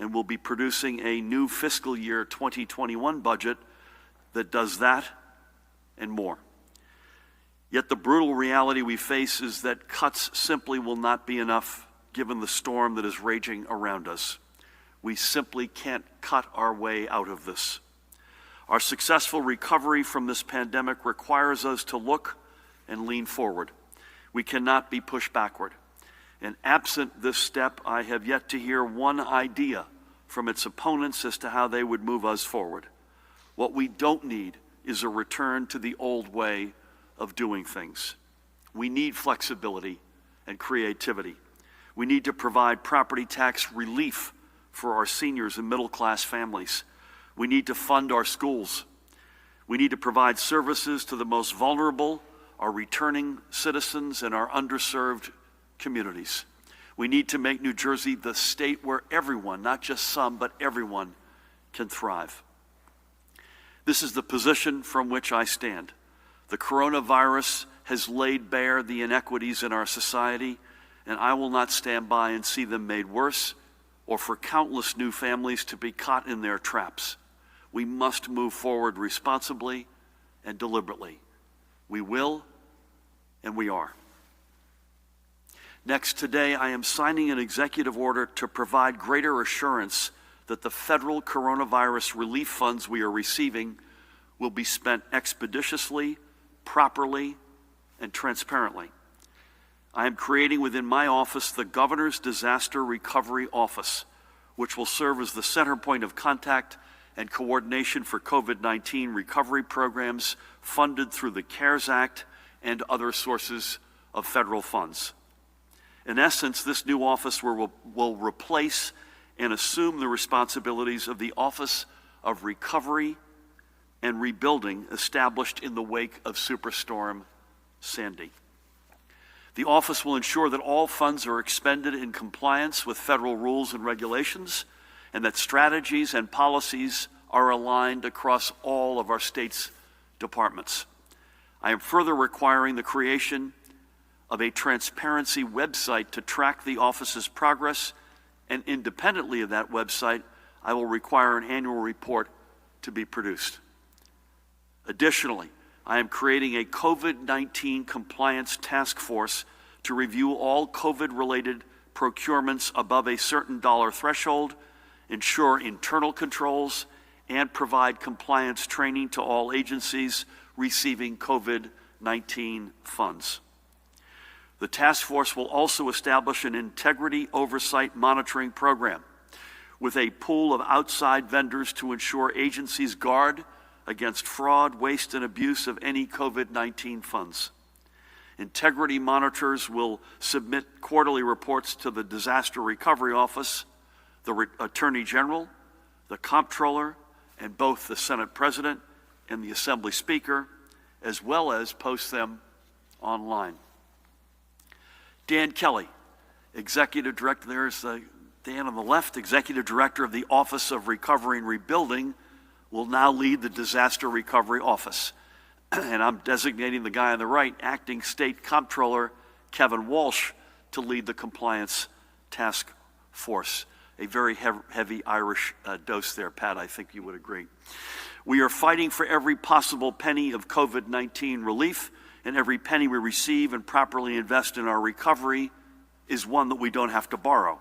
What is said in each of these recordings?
and we'll be producing a new fiscal year 2021 budget that does that and more. Yet the brutal reality we face is that cuts simply will not be enough given the storm that is raging around us. We simply can't cut our way out of this. Our successful recovery from this pandemic requires us to look and lean forward. We cannot be pushed backward. And absent this step, I have yet to hear one idea from its opponents as to how they would move us forward. What we don't need is a return to the old way of doing things. We need flexibility and creativity. We need to provide property tax relief for our seniors and middle-class families. We need to fund our schools. We need to provide services to the most vulnerable, our returning citizens, and our underserved communities. We need to make New Jersey the state where everyone, not just some, but everyone, can thrive. This is the position from which I stand. The coronavirus has laid bare the inequities in our society, and I will not stand by and see them made worse or for countless new families to be caught in their traps. We must move forward responsibly and deliberately. We will, and we are. Next, today I am signing an executive order to provide greater assurance that the federal coronavirus relief funds we are receiving will be spent expeditiously, properly, and transparently. I am creating within my office the Governor's Disaster Recovery Office, which will serve as the center point of contact and coordination for COVID-19 recovery programs funded through the CARES Act and other sources of federal funds. In essence, this new office will replace and assume the responsibilities of the Office of Recovery and Rebuilding established in the wake of Superstorm Sandy. The office will ensure that all funds are expended in compliance with federal rules and regulations, and that strategies and policies are aligned across all of our state's departments. I am further requiring the creation of a transparency website to track the office's progress, and independently of that website, I will require an annual report to be produced. Additionally, I am creating a COVID-19 compliance task force to review all COVID-related procurements above a certain dollar threshold, ensure internal controls, and provide compliance training to all agencies receiving COVID-19 funds. The task force will also establish an integrity oversight monitoring program with a pool of outside vendors to ensure agencies guard against fraud, waste, and abuse of any COVID-19 funds. Integrity monitors will submit quarterly reports to the Disaster Recovery Office, the Attorney General, the Comptroller, and both the Senate President and the Assembly Speaker, as well as post them online. Dan Kelly, Executive Director, there's Dan on the left, Executive Director of the Office of Recovery and Rebuilding, will now lead the Disaster Recovery Office. And I'm designating the guy on the right, Acting State Comptroller Kevin Walsh, to lead the Compliance Task Force. A very heavy Irish dose there, Pat, I think you would agree. We are fighting for every possible penny of COVID-19 relief, and every penny we receive and properly invest in our recovery is one that we don't have to borrow.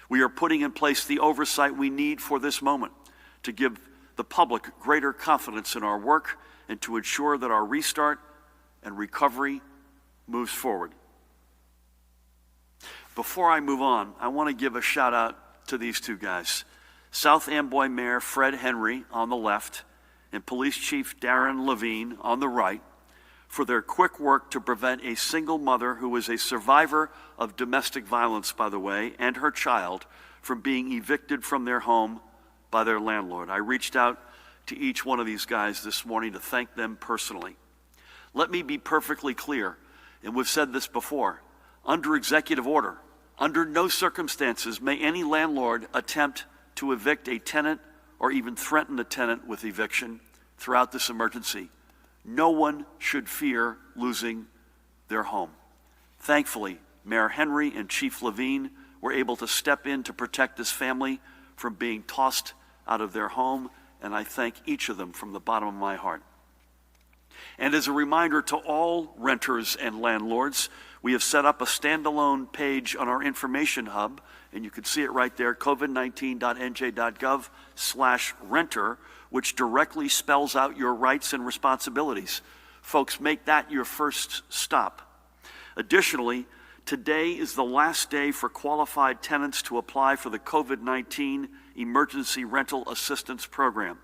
We are putting in place the oversight we need for this moment to give the public greater confidence in our work and to ensure that our restart and recovery moves forward. Before I move on, I want to give a shout out to these two guys. South Amboy Mayor Fred Henry on the left and Police Chief Darren Levine on the right for their quick work to prevent a single mother who was a survivor of domestic violence, by the way, and her child from being evicted from their home by their landlord. I reached out to each one of these guys this morning to thank them personally. Let me be perfectly clear, and we've said this before, under executive order, under no circumstances may any landlord attempt to evict a tenant or even threaten a tenant with eviction throughout this emergency. No one should fear losing their home. Thankfully, Mayor Henry and Chief Levine were able to step in to protect this family from being tossed out of their home, and I thank each of them from the bottom of my heart. And as a reminder to all renters and landlords, we have set up a standalone page on our information hub, and you can see it right there, covid19.nj.gov/renter, which directly spells out your rights and responsibilities. Folks, make that your first stop. Additionally, today is the last day for qualified tenants to apply for the COVID-19 Emergency Rental Assistance Program.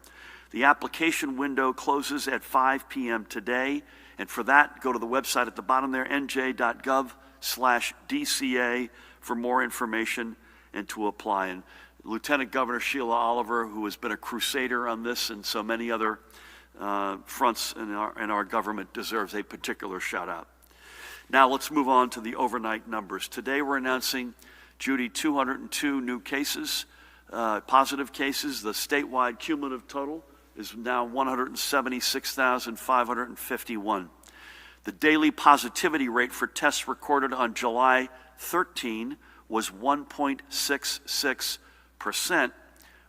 The application window closes at 5 p.m. today, and for that, go to the website at the bottom there, nj.gov/DCA, for more information and to apply. And Lieutenant Governor Sheila Oliver, who has been a crusader on this and so many other fronts in our government, deserves a particular shout out. Now let's move on to the overnight numbers. Today we're announcing, Judy, 202 new cases, positive cases. The statewide cumulative total is now 176,551. The daily positivity rate for tests recorded on July 13 was 1.66%,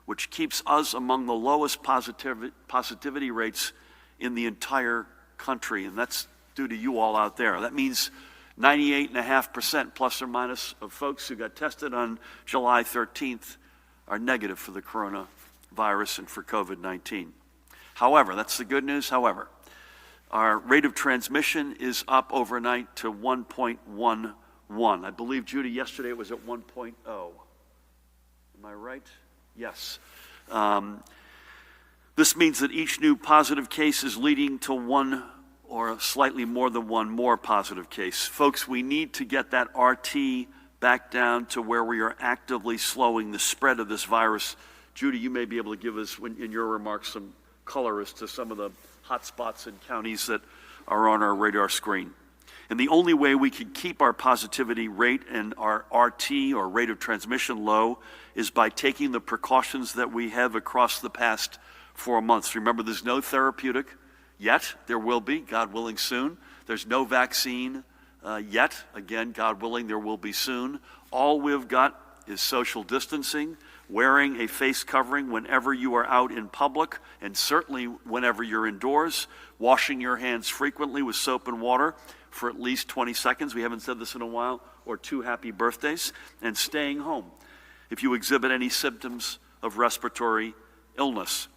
which keeps us among the lowest positivity rates in the entire country, and that's due to you all out there. That means 98.5% plus or minus of folks who got tested on July 13th are negative for the coronavirus and for COVID-19. However, that's the good news. However, our rate of transmission is up overnight to 1.11. I believe, Judy, yesterday it was at 1.0. Am I right? Yes. This means that each new positive case is leading to one or slightly more than one more positive case. Folks, we need to get that RT back down to where we are actively slowing the spread of this virus. Judy, you may be able to give us, in your remarks, some color as to some of the hot spots and counties that are on our radar screen. And the only way we can keep our positivity rate and our RT, or rate of transmission, low is by taking the precautions that we have across the past 4 months. Remember, there's no therapeutic yet. There will be, God willing, soon. There's no vaccine yet. Again, God willing, there will be soon. All we've got is social distancing, wearing a face covering whenever you are out in public, and certainly whenever you're indoors, washing your hands frequently with soap and water for at least 20 seconds. We haven't said this in a while, or 2 happy birthdays, and staying home if you exhibit any symptoms of respiratory illness.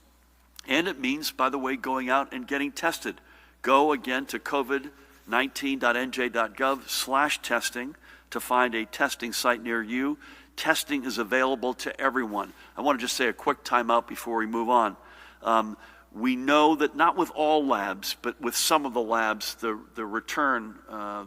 And it means, by the way, going out and getting tested. Go again to covid19.nj.gov/testing to find a testing site near you. Testing is available to everyone. I want to just say a quick timeout before we move on. We know that not with all labs, but with some of the labs, the return,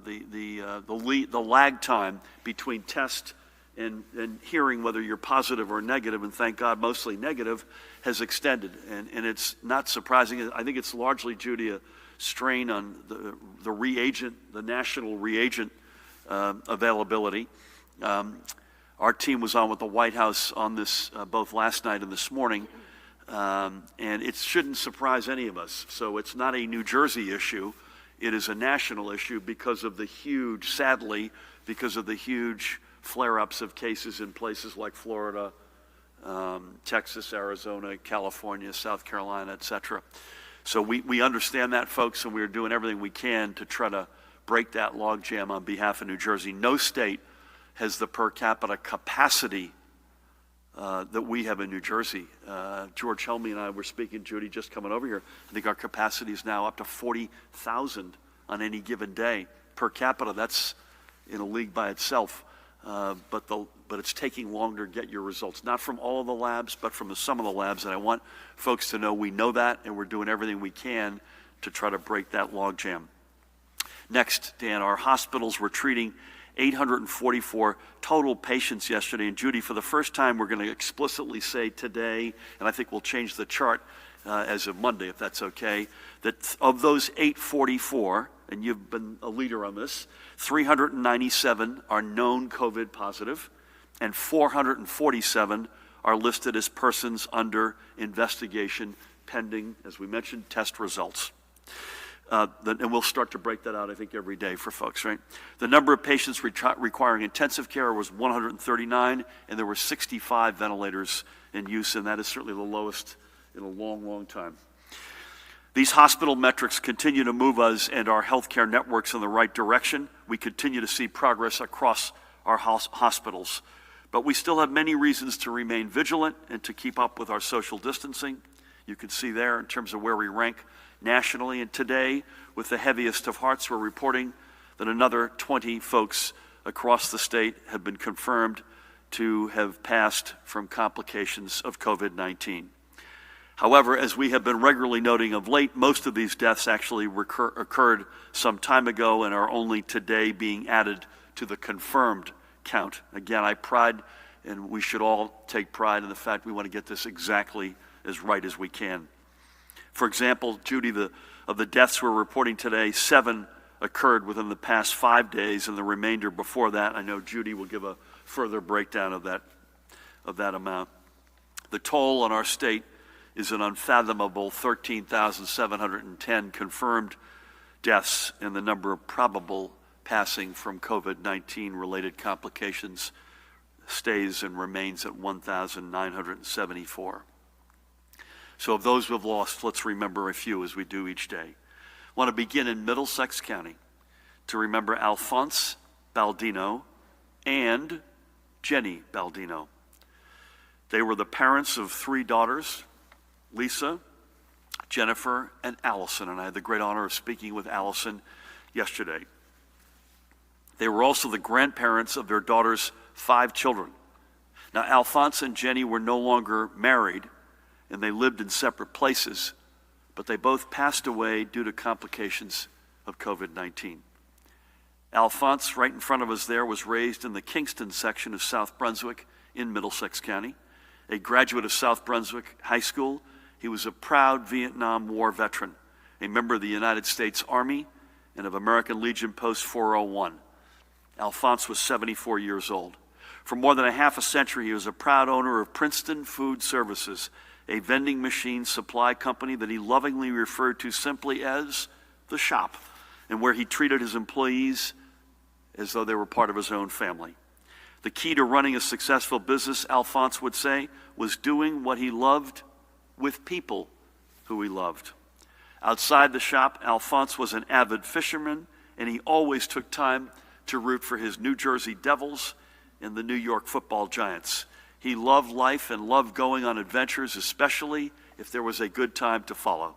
the lag time between test and hearing whether you're positive or negative, and thank God mostly negative, has extended. And it's not surprising. I think it's largely due to a strain on the reagent, the national reagent availability. Our team was on with the White House on this both last night and this morning, and it shouldn't surprise any of us. So it's not a New Jersey issue. It is a national issue because of the huge, sadly, because of the huge flare-ups of cases in places like Florida, Texas, Arizona, California, South Carolina, etc. So we understand that, folks, and we're doing everything we can to try to break that logjam on behalf of New Jersey. No state has the per capita capacity that we have in New Jersey. George Helmy and I were speaking, Judy, just coming over here. I think our capacity is now up to 40,000 on any given day. Per capita, that's in a league by itself. But it's taking longer to get your results. Not from all of the labs, but from some of the labs. And I want folks to know we know that, and we're doing everything we can to try to break that logjam. Next, Dan, our hospitals were treating 844 total patients yesterday. And Judy, for the first time, we're going to explicitly say today, and I think we'll change the chart as of Monday, if that's okay, that of those 844, and you've been a leader on this, 397 are known COVID positive, and 447 are listed as persons under investigation pending, as we mentioned, test results. and we'll start to break that out, I think, every day for folks, right? The number of patients requiring intensive care was 139, and there were 65 ventilators in use, and that is certainly the lowest in a long, long time. These hospital metrics continue to move us and our healthcare networks in the right direction. We continue to see progress across our hospitals, but we still have many reasons to remain vigilant and to keep up with our social distancing. You can see there in terms of where we rank nationally, and today, with the heaviest of hearts, we're reporting that another 20 folks across the state have been confirmed to have passed from complications of COVID-19. However, as we have been regularly noting of late, most of these deaths actually occurred some time ago and are only today being added to the confirmed count. Again, I pride, and we should all take pride in the fact we want to get this exactly as right as we can. For example, Judy, of the deaths we're reporting today, 7 occurred within the past 5 days, and the remainder before that. I know Judy will give a further breakdown of that amount. The toll on our state is an unfathomable 13,710 confirmed deaths, and the number of probable passing from COVID-19 related complications stays and remains at 1,974. So of those we've lost, let's remember a few as we do each day. I want to begin in Middlesex County to remember Alphonse Baldino and Jenny Baldino. They were the parents of 3 daughters, Lisa, Jennifer, and Allison, and I had the great honor of speaking with Allison yesterday. They were also the grandparents of their daughter's 5 children. Now, Alphonse and Jenny were no longer married, and they lived in separate places, but they both passed away due to complications of COVID-19. Alphonse, right in front of us there, was raised in the Kingston section of South Brunswick in Middlesex County. A graduate of South Brunswick High School, he was a proud Vietnam War veteran, a member of the United States Army and of American Legion Post 401. Alphonse was 74 years old. For more than a half a century, he was a proud owner of Princeton Food Services, a vending machine supply company that he lovingly referred to simply as the shop, and where he treated his employees as though they were part of his own family. The key to running a successful business, Alphonse would say, was doing what he loved with people who he loved. Outside the shop, Alphonse was an avid fisherman, and he always took time to root for his New Jersey Devils and the New York Football Giants. He loved life and loved going on adventures, especially if there was a good time to follow.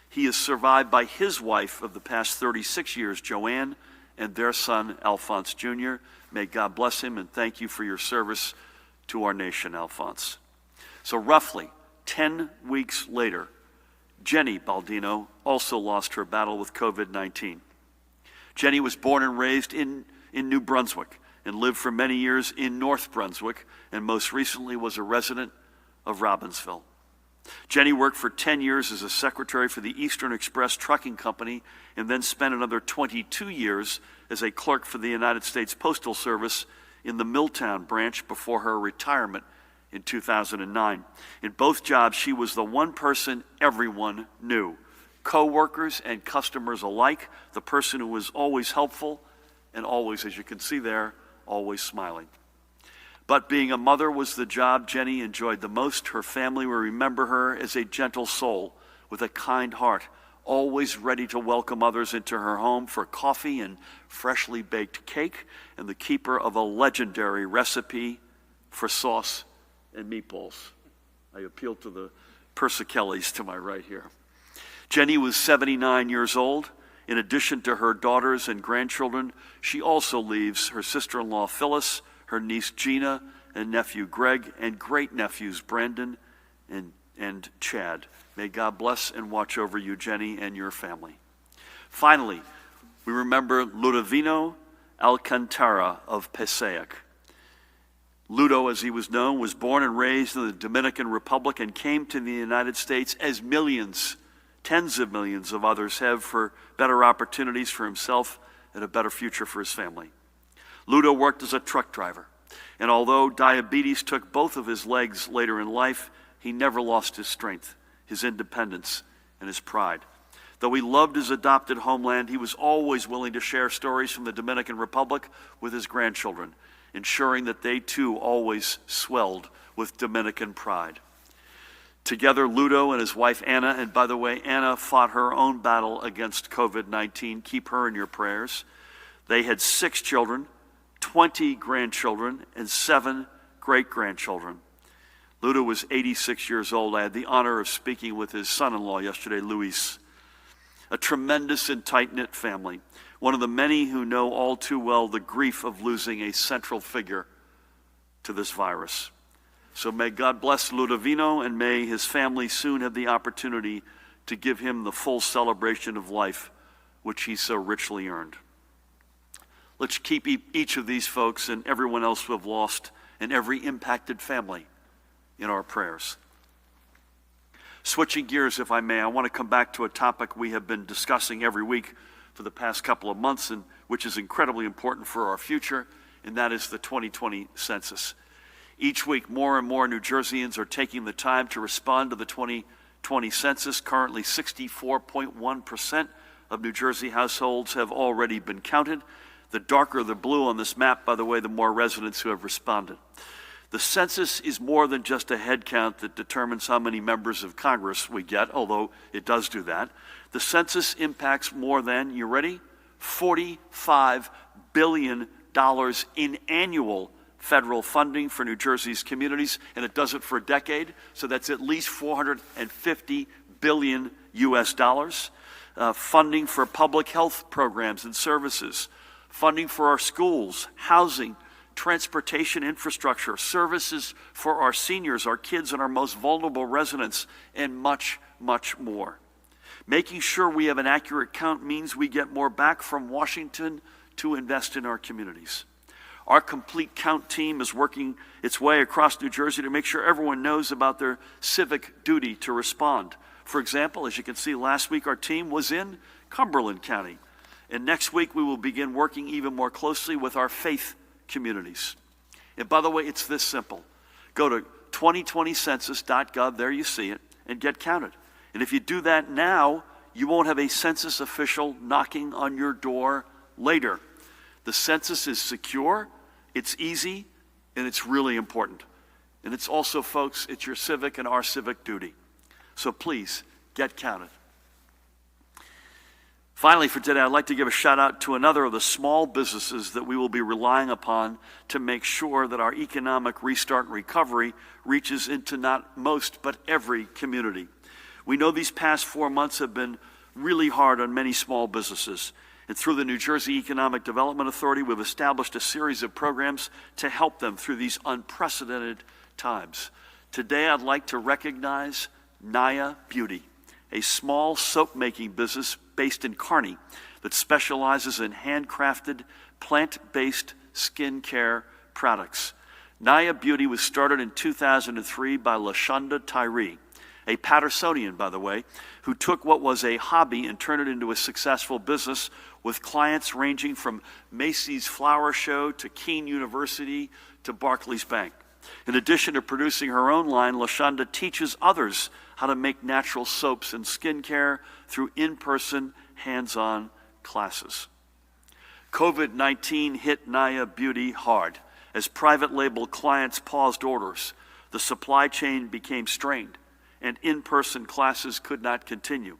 He is survived by his wife of the past 36 years, Joanne, and their son, Alphonse Jr. May God bless him, and thank you for your service to our nation, Alphonse. So roughly 10 weeks later, Jenny Baldino also lost her battle with COVID-19. Jenny was born and raised in New Brunswick and lived for many years in North Brunswick, and most recently was a resident of Robbinsville. Jenny worked for 10 years as a secretary for the Eastern Express Trucking Company, and then spent another 22 years as a clerk for the United States Postal Service in the Milltown branch before her retirement in 2009. In both jobs, she was the one person everyone knew, co-workers and customers alike, the person who was always helpful and always, as you can see there, always smiling. But being a mother was the job Jenny enjoyed the most. Her family will remember her as a gentle soul with a kind heart, always ready to welcome others into her home for coffee and freshly baked cake, and the keeper of a legendary recipe for sauce and meatballs. I appeal to the Persichellis to my right here. Jenny was 79 years old. In addition to her daughters and grandchildren, she also leaves her sister-in-law Phyllis, her niece Gina, and nephew Greg, and great-nephews Brandon and Chad. May God bless and watch over you, Jenny, and your family. Finally, we remember Ludovino Alcantara of Passaic. Ludo, as he was known, was born and raised in the Dominican Republic and came to the United States as millions, tens of millions of others have, for better opportunities for himself and a better future for his family. Ludo worked as a truck driver, and although diabetes took both of his legs later in life, he never lost his strength, his independence, and his pride. Though he loved his adopted homeland, he was always willing to share stories from the Dominican Republic with his grandchildren, ensuring that they too always swelled with Dominican pride. Together, Ludo and his wife Anna, and by the way, Anna fought her own battle against COVID-19. Keep her in your prayers. They had 6 children, 20 grandchildren, and 7 great-grandchildren. Ludo was 86 years old. I had the honor of speaking with his son-in-law yesterday, Luis. A tremendous and tight-knit family, one of the many who know all too well the grief of losing a central figure to this virus. So may God bless Ludovino, and may his family soon have the opportunity to give him the full celebration of life which he so richly earned. Let's keep each of these folks and everyone else who have lost and every impacted family in our prayers. Switching gears, if I may, I want to come back to a topic we have been discussing every week for the past couple of months, and which is incredibly important for our future, and that is the 2020 census. Each week, more and more New Jerseyans are taking the time to respond to the 2020 census. Currently, 64.1% of New Jersey households have already been counted. The darker the blue on this map, by the way, the more residents who have responded. The census is more than just a head count that determines how many members of Congress we get, although it does do that. The census impacts more than, you ready? $45 billion in annual federal funding for New Jersey's communities, and it does it for a decade, so that's at least $450 billion US dollars. Funding for public health programs and services, funding for our schools, housing, transportation infrastructure, services for our seniors, our kids, and our most vulnerable residents, and much, much more. Making sure we have an accurate count means we get more back from Washington to invest in our communities. Our complete count team is working its way across New Jersey to make sure everyone knows about their civic duty to respond. For example, as you can see, last week our team was in Cumberland County. And next week we will begin working even more closely with our faith communities. And by the way, it's this simple. Go to 2020census.gov, there you see it, and get counted. And if you do that now, you won't have a census official knocking on your door later. The census is secure, it's easy, and it's really important. And it's also, folks, it's your civic and our civic duty. So please, get counted. Finally, for today, I'd like to give a shout out to another of the small businesses that we will be relying upon to make sure that our economic restart and recovery reaches into not most, but every community. We know these past 4 months have been really hard on many small businesses. And through the New Jersey Economic Development Authority, we've established a series of programs to help them through these unprecedented times. Today, I'd like to recognize Naya Beauty, a small soap-making business based in Kearney that specializes in handcrafted, plant-based skincare products. Naya Beauty was started in 2003 by LaShonda Tyree, a Pattersonian, by the way, who took what was a hobby and turned it into a successful business with clients ranging from Macy's Flower Show to Keene University to Barclays Bank. In addition to producing her own line, LaShonda teaches others how to make natural soaps and skincare through in-person, hands-on classes. COVID-19 hit Naya Beauty hard. As private label clients paused orders, the supply chain became strained, and in-person classes could not continue.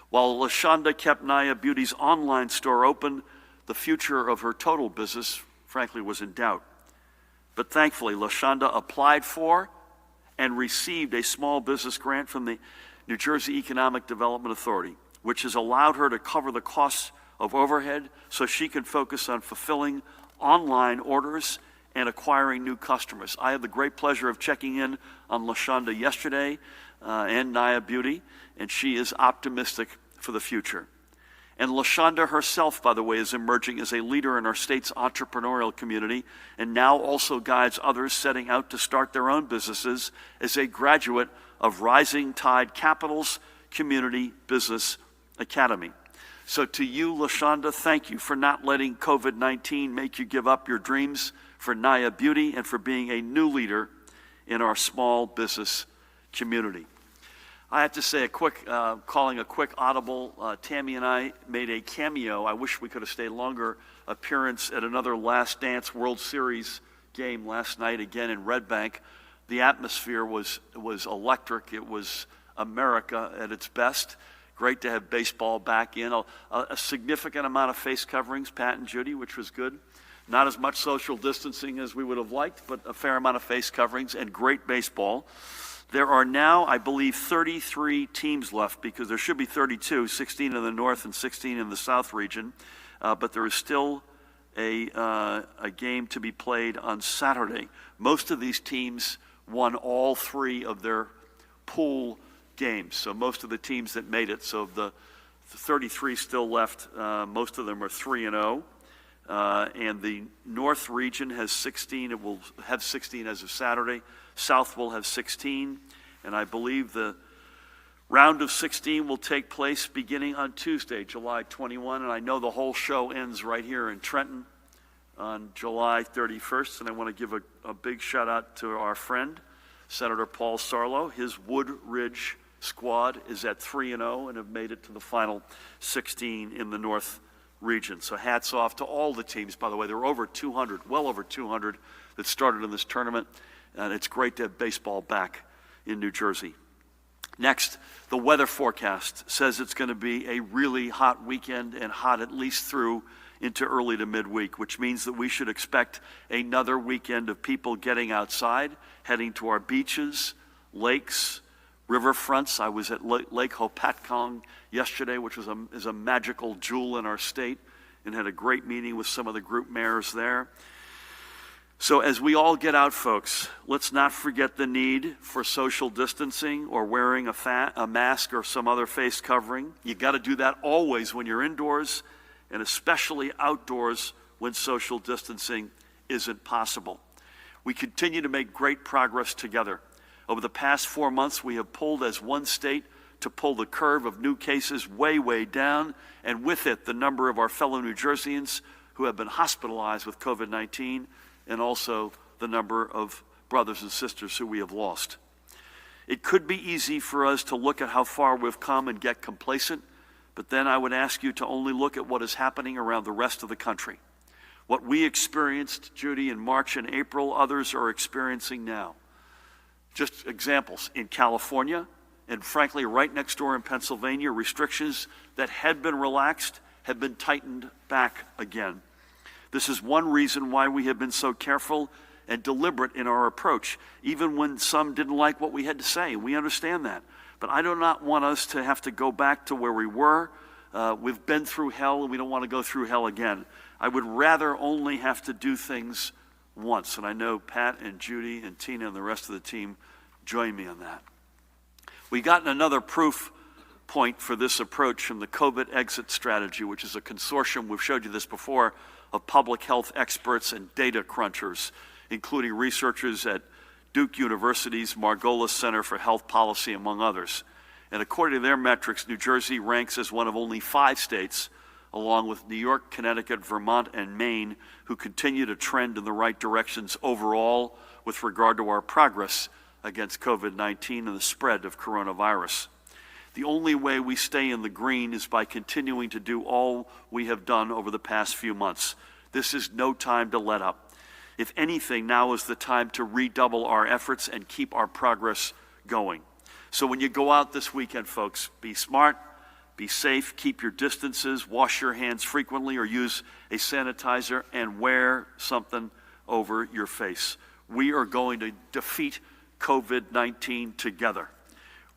While LaShonda kept Naya Beauty's online store open, the future of her total business, frankly, was in doubt. But thankfully, LaShonda applied for and received a small business grant from the New Jersey Economic Development Authority, which has allowed her to cover the costs of overhead so she can focus on fulfilling online orders and acquiring new customers. I had the great pleasure of checking in on LaShonda yesterday and Naya Beauty, and she is optimistic for the future. And LaShonda herself, by the way, is emerging as a leader in our state's entrepreneurial community and now also guides others setting out to start their own businesses as a graduate of Rising Tide Capital's Community Business Academy. So to you, LaShonda, thank you for not letting COVID-19 make you give up your dreams for Naya Beauty and for being a new leader in our small business community. I have to say calling a quick audible. Tammy and I made a cameo. I wish we could have stayed longer. Appearance at another Last Dance World Series game last night, again in Red Bank. The atmosphere was electric. It was America at its best. Great to have baseball back in. A significant amount of face coverings, Pat and Judy, which was good. Not as much social distancing as we would have liked, but a fair amount of face coverings and great baseball. There are now, I believe, 33 teams left, because there should be 32, 16 in the North and 16 in the South region. But there is still a game to be played on Saturday. Most of these teams won all 3 of their pool games. So most of the teams that made it, so the 33 still left, most of them are 3-0. And the North region has 16. It will have 16 as of Saturday. South will have 16. And I believe the round of 16 will take place beginning on Tuesday, July 21. And I know the whole show ends right here in Trenton on July 31st. And I want to give a big shout out to our friend, Senator Paul Sarlo. His Wood Ridge squad is at 3-0 and have made it to the final 16 in the North region. So hats off to all the teams. By the way, there were over 200, well over 200 that started in this tournament. And it's great to have baseball back in New Jersey. Next, the weather forecast says it's going to be a really hot weekend, and hot at least through into early to midweek, which means that we should expect another weekend of people getting outside, heading to our beaches, lakes, riverfronts. I was at Lake Hopatcong yesterday, which is a magical jewel in our state, and had a great meeting with some of the group mayors there. So as we all get out, folks, let's not forget the need for social distancing or wearing a mask or some other face covering. You got to do that always when you're indoors, and especially outdoors when social distancing isn't possible. We continue to make great progress together. Over the past 4 months, we have pulled as one state to pull the curve of new cases way, way down, and with it, the number of our fellow New Jerseyans who have been hospitalized with COVID-19, and also the number of brothers and sisters who we have lost. It could be easy for us to look at how far we've come and get complacent, but then I would ask you to only look at what is happening around the rest of the country. What we experienced, Judy, in March and April, others are experiencing now. Just examples, in California, and frankly, right next door in Pennsylvania, restrictions that had been relaxed have been tightened back again. This is one reason why we have been so careful and deliberate in our approach, even when some didn't like what we had to say. We understand that. But I do not want us to have to go back to where we were. We've been through hell, and we don't want to go through hell again. I would rather only have to do things once. And I know Pat and Judy and Tina and the rest of the team join me on that. We've gotten another proof point for this approach from the COVID exit strategy, which is a consortium, we've showed you this before, of public health experts and data crunchers, including researchers at Duke University's Margolis Center for Health Policy, among others. And according to their metrics, New Jersey ranks as one of only 5 states, along with New York, Connecticut, Vermont, and Maine, who continue to trend in the right directions overall with regard to our progress against COVID-19 and the spread of coronavirus. The only way we stay in the green is by continuing to do all we have done over the past few months. This is no time to let up. If anything, now is the time to redouble our efforts and keep our progress going. So when you go out this weekend, folks, be smart, be safe, keep your distances, wash your hands frequently or use a sanitizer, and wear something over your face. We are going to defeat COVID-19 together.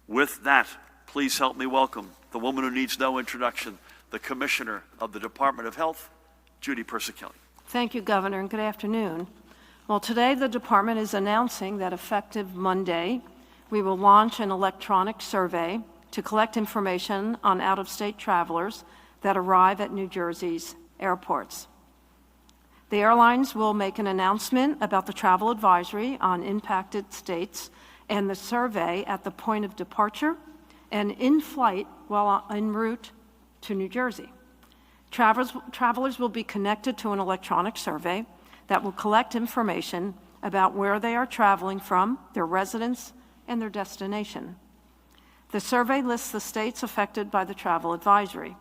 With that, please help me welcome the woman who needs no introduction, the Commissioner of the Department of Health, Judy Persichilli. Thank you, Governor, and good afternoon. Well, today the department is announcing that effective Monday, we will launch an electronic survey to collect information on out-of-state travelers that arrive at New Jersey's airports. The airlines will make an announcement about the travel advisory on impacted states and the survey at the point of departure and in flight while en route to New Jersey. Travelers will be connected to an electronic survey that will collect information about where they are traveling from, their residence, and their destination. The survey lists the states affected by the travel advisory.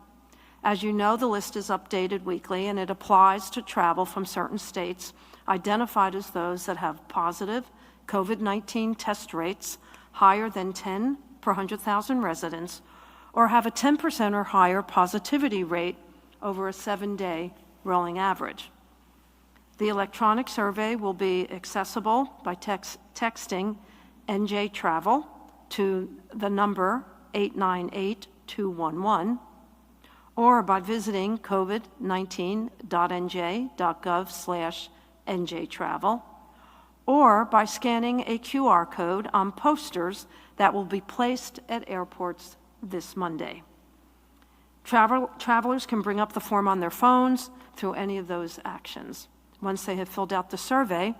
As you know, the list is updated weekly, and it applies to travel from certain states identified as those that have positive COVID-19 test rates higher than 10 per 100,000 residents, or have a 10% or higher positivity rate over a 7-day rolling average. The electronic survey will be accessible by texting NJ Travel to the number 898-211, or by visiting covid19.nj.gov/njtravel, or by scanning a QR code on posters that will be placed at airports this Monday. Travelers can bring up the form on their phones through any of those actions. Once they have filled out the survey,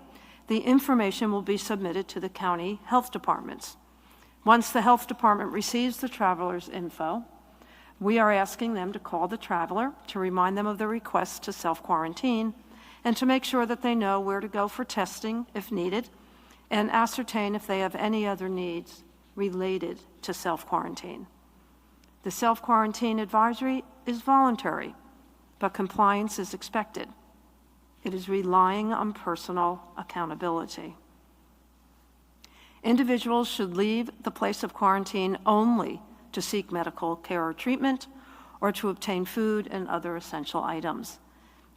the information will be submitted to the county health departments. Once the health department receives the traveler's info, we are asking them to call the traveler to remind them of the request to self-quarantine and to make sure that they know where to go for testing if needed, and ascertain if they have any other needs related to self-quarantine. The self-quarantine advisory is voluntary, but compliance is expected. It is relying on personal accountability. Individuals should leave the place of quarantine only to seek medical care or treatment, or to obtain food and other essential items.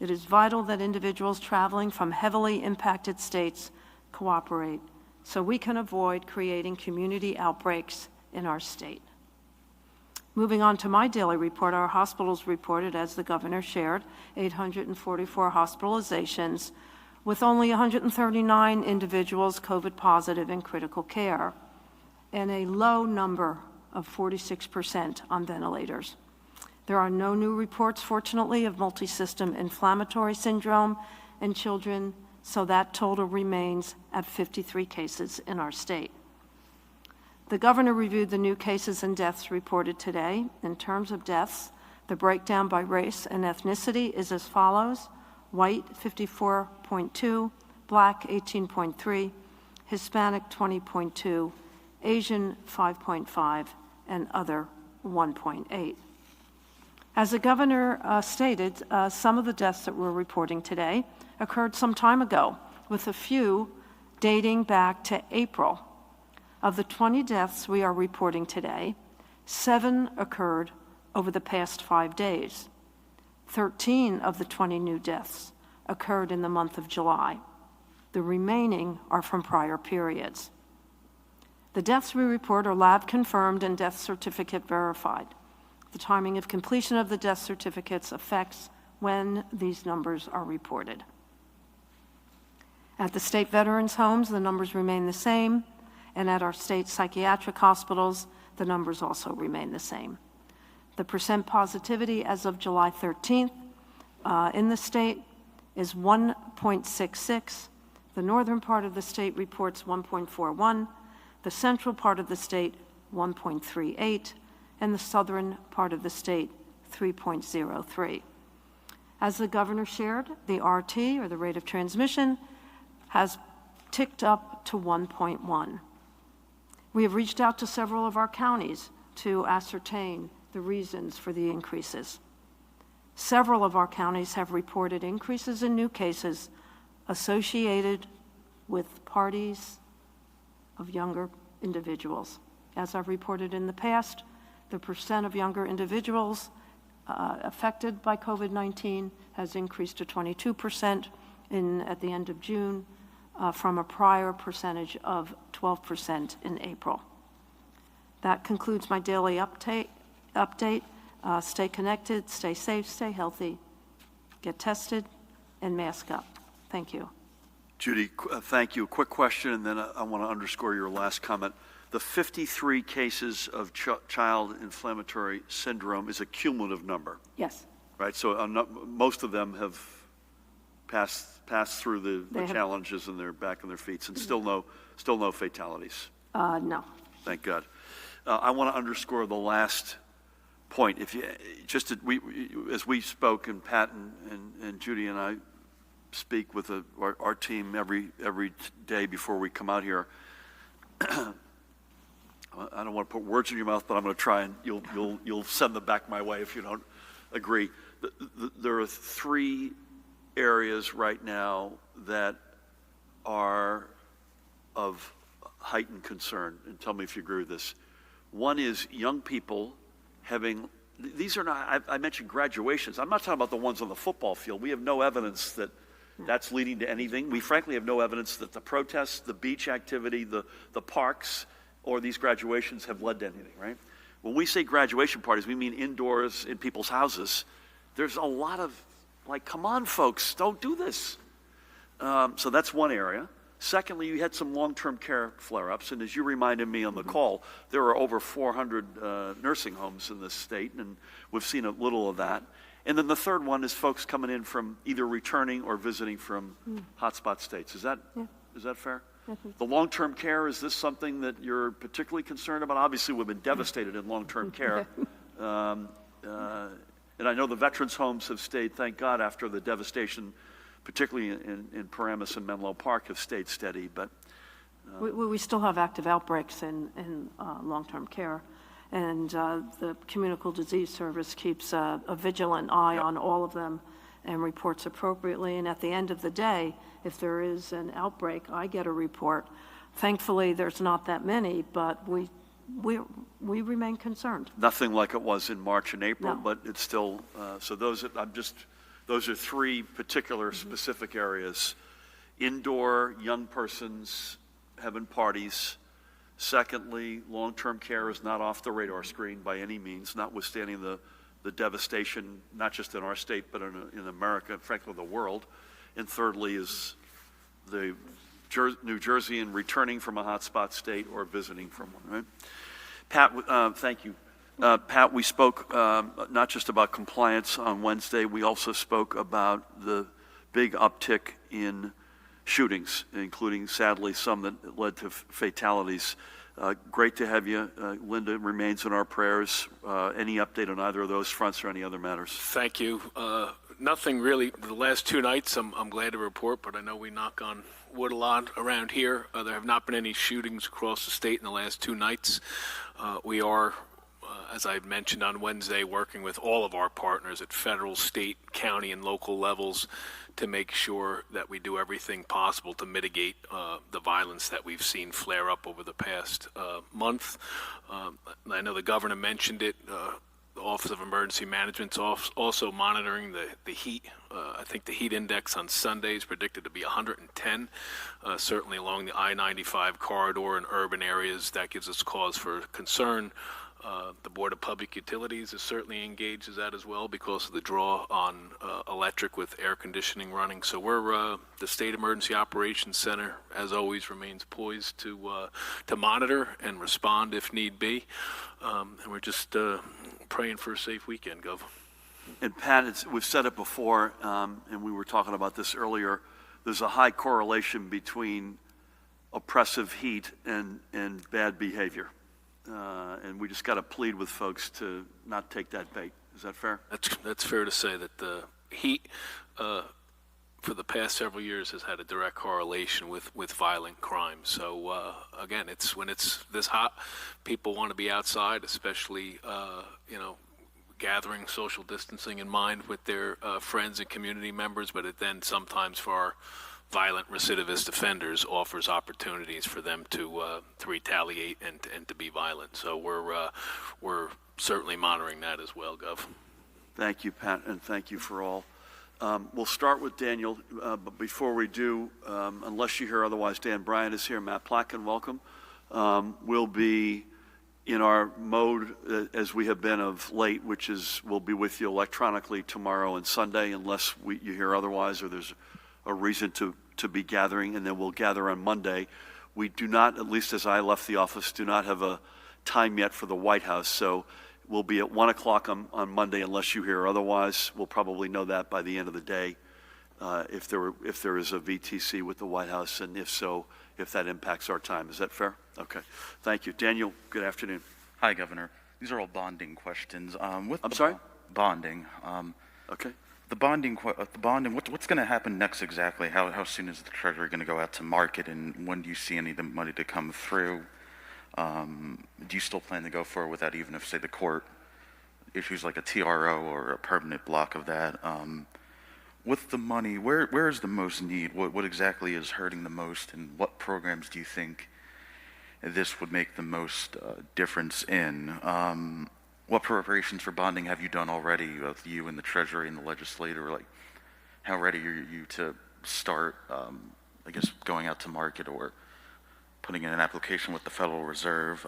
It is vital that individuals traveling from heavily impacted states cooperate so we can avoid creating community outbreaks in our state. Moving on to my daily report, our hospitals reported, as the governor shared, 844 hospitalizations, with only 139 individuals COVID positive in critical care, and a low number of 46% on ventilators. There are no new reports, fortunately, of multisystem inflammatory syndrome in children, so that total remains at 53 cases in our state. The governor reviewed the new cases and deaths reported today. In terms of deaths, the breakdown by race and ethnicity is as follows: white 54.2, black 18.3, Hispanic 20.2, Asian 5.5, and other 1.8. As the governor stated, some of the deaths that we're reporting today occurred some time ago, with a few dating back to April. Of the 20 deaths we are reporting today, 7 occurred over the past 5 days. 13 of the 20 new deaths occurred in the month of July. The remaining are from prior periods. The deaths we report are lab confirmed and death certificate verified. The timing of completion of the death certificates affects when these numbers are reported. At the state veterans' homes, the numbers remain the same, and at our state psychiatric hospitals, the numbers also remain the same. The percent positivity as of July 13th in the state is 1.66. The northern part of the state reports 1.41. The central part of the state, 1.38, and the southern part of the state, 3.03. As the governor shared, the RT, or the rate of transmission, has ticked up to 1.1. We have reached out to several of our counties to ascertain the reasons for the increases. Several of our counties have reported increases in new cases associated with parties of younger individuals. As I've reported in the past, the percent of younger individuals affected by COVID-19 has increased to 22% at the end of June from a prior percentage of 12% in April. That concludes my daily update. Stay connected, stay safe, stay healthy, get tested, and mask up. Thank you. Judy, thank you. A quick question, and then I want to underscore your last comment. The 53 cases of child inflammatory syndrome is a cumulative number. Yes. Right, so most of them have passed through the challenges and they're back on their feet, and still no fatalities. No. Thank God. I want to underscore the last point. If you as we spoke, and Pat and Judy and I speak with our team every day before we come out here. I don't want to put words in your mouth, but I'm going to try, and you'll send them back my way if you don't agree. There are 3 areas right now that are of heightened concern, and tell me if you agree with this. One is young people having, these are not, I mentioned graduations. I'm not talking about the ones on the football field. We have no evidence that that's leading to anything. We frankly have no evidence that the protests, the beach activity, the parks, or these graduations have led to anything, right? When we say graduation parties, we mean indoors in people's houses. There's a lot of, like, come on, folks, don't do this. So that's one area. Secondly, you had some long-term care flare-ups, and as you reminded me on the call, there are over 400 nursing homes in this state, and we've seen a little of that. And then the third one is folks coming in from either returning or visiting from hotspot states. Is that fair? The long-term care, is this something that you're particularly concerned about? Obviously, we've been devastated in long-term care. And I know the veterans' homes have stayed, thank God, after the devastation, particularly in Paramus and Menlo Park, have stayed steady. But We still have active outbreaks in long-term care, and the Communicable Disease Service keeps a vigilant eye on all of them and reports appropriately. And at the end of the day, if there is an outbreak, I get a report. Thankfully, there's not that many, but we remain concerned. Nothing like it was in March and April, No. but it's still, so those are 3 particular specific areas. Indoor, young persons having parties. Secondly, long-term care is not off the radar screen by any means, notwithstanding the devastation, not just in our state, but in America, and frankly the world. And thirdly is the New Jersey and returning from a hotspot state or visiting from one, right? Pat, thank you. Pat, we spoke not just about compliance on Wednesday, we also spoke about the big uptick in shootings, including, sadly, some that led to fatalities. Great to have you. Linda remains in our prayers. Any update on either of those fronts or any other matters? Thank you. Nothing really. The last 2 nights, I'm glad to report, but I know we knock on wood a lot around here. There have not been any shootings across the state in the last 2 nights. We are, as I mentioned on Wednesday, working with all of our partners at federal, state, county, and local levels to make sure that we do everything possible to mitigate the violence that we've seen flare up over the past month. I know the governor mentioned it. The Office of Emergency Management's also monitoring the heat. I think the heat index on Sunday is predicted to be 110, certainly along the I-95 corridor in urban areas. That gives us cause for concern. The Board of Public Utilities is certainly engaged as that as well because of the draw on electric with air conditioning running. So we're the State Emergency Operations Center, as always, remains poised to monitor and respond if need be. And we're just praying for a safe weekend, Gov. And Pat, we've said it before, and we were talking about this earlier. There's a high correlation between oppressive heat and bad behavior. And we just got to plead with folks to not take that bait. Is that fair? That's fair to say that the heat for the past several years has had a direct correlation with violent crime. So again, when it's this hot, people want to be outside, especially gathering social distancing in mind with their friends and community members. But it then sometimes for our violent recidivist offenders offers opportunities for them to retaliate and to be violent. So we're certainly monitoring that as well, Gov. Thank you, Pat, and thank you for all. We'll start with Daniel, but before we do, unless you hear otherwise, Dan Bryant is here. Matt Plotkin, welcome. We'll be in our mode as we have been of late, which is we'll be with you electronically tomorrow and Sunday, unless you hear otherwise or there's a reason to be gathering, and then we'll gather on Monday. We do not, at least as I left the office, do not have a time yet for the White House, so we'll be at 1 o'clock on Monday unless you hear otherwise. We'll probably know that by the end of the day if there is a VTC with the White House, and if so, if that impacts our time. Is that fair? Okay. Thank you. Daniel, good afternoon. Hi, Governor. These are all bonding questions. I'm sorry? Bonding. Okay. The bonding. What's going to happen next exactly? How soon is the Treasury going to go out to market, and when do you see any of the money to come through? Do you still plan to go forward with that, even if, say, the court issues like a TRO or a permanent block of that? With the money, where is the most need? What exactly is hurting the most, and what programs do you think this would make the most difference in? What preparations for bonding have you done already with you and the Treasury and the legislator? Like, how ready are you to start, I guess, going out to market or putting in an application with the Federal Reserve?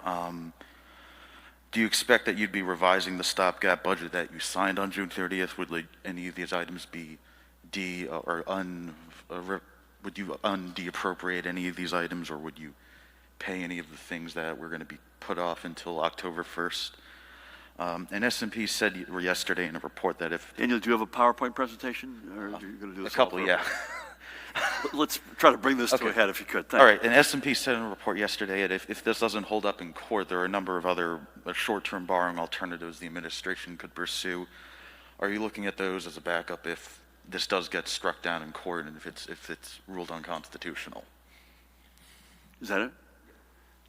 Do you expect that you'd be revising the stopgap budget that you signed on June 30th? Would any of these items be would you de-appropriate any of these items, or would you pay any of the things that were going to be put off until October 1st? And S&P said yesterday in a report that if... Daniel, do you have a PowerPoint presentation, or are you going to do this? A couple, yeah. Let's try to bring this to a head if you could. Thank All you. right, and S&P said in a report yesterday that if this doesn't hold up in court, there are a number of other short-term borrowing alternatives the administration could pursue. Are you looking at those as a backup if this does get struck down in court and if it's ruled unconstitutional? Is that it?